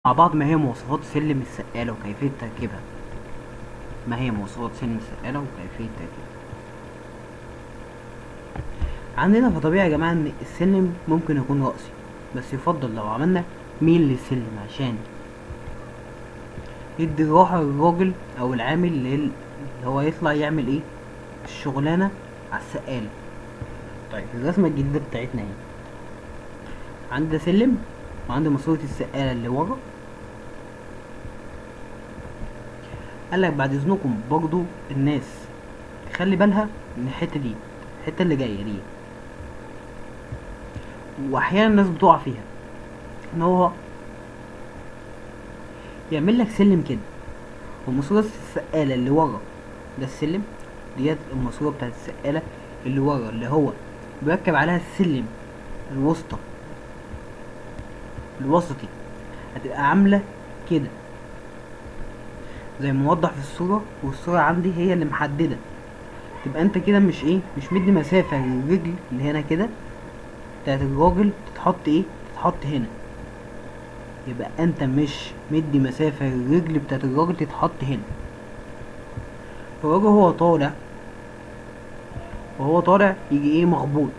مع بعض ما هي مواصفات سلم السقالة وكيفية تركيبها. ما هي مواصفات سلم السقالة وكيفية تركيبها؟ عندنا فطبيعي يا جماعة ان السلم ممكن يكون رأسي، بس يفضل لو عملنا ميل للسلم عشان يدي راحة للراجل او العامل اللي هو يطلع يعمل ايه الشغلانة على السقالة. طيب الرسمة الجديدة بتاعتنا اهي، عندي سلم وعندي ماسورة السقالة اللي ورا. قالك بعد اذنكم برضو الناس تخلي بالها من الحتة دي، الحتة اللي جاية دي، واحيانا الناس بتقع فيها، ان هو يعمل لك سلم كده وماسورة السقالة اللي ورا ده السلم، ديت الماسورة بتاعت السقالة اللي ورا اللي هو بيركب عليها السلم الوسطى الوسطي، هتبقى عاملة كده زي ما موضح في الصورة، والصورة عندي هي اللي محددة. تبقى انت كده مش مدي مسافة للرجل اللي هنا كده بتاعت الراجل تتحط تتحط هنا. يبقى انت مش مدي مسافة للرجل بتاعت الراجل تتحط هنا. الراجل وهو طالع يجي مخبوط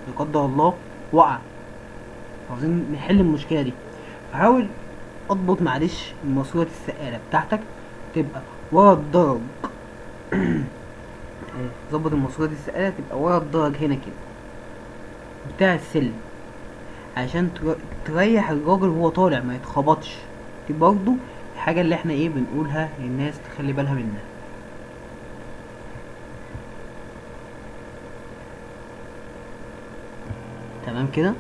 لا قدر الله وقع. عاوزين نحل المشكلة دي، فحاول اضبط معلش ماسورة السقالة بتاعتك تبقى ورا الدرج. ظبط ماسورة السقالة تبقى ورا الدرج هنا كده بتاع السلم، عشان تريح الراجل وهو طالع ما يتخبطش. دي برضو الحاجة اللي احنا بنقولها للناس تخلي بالها منها. تمام كده.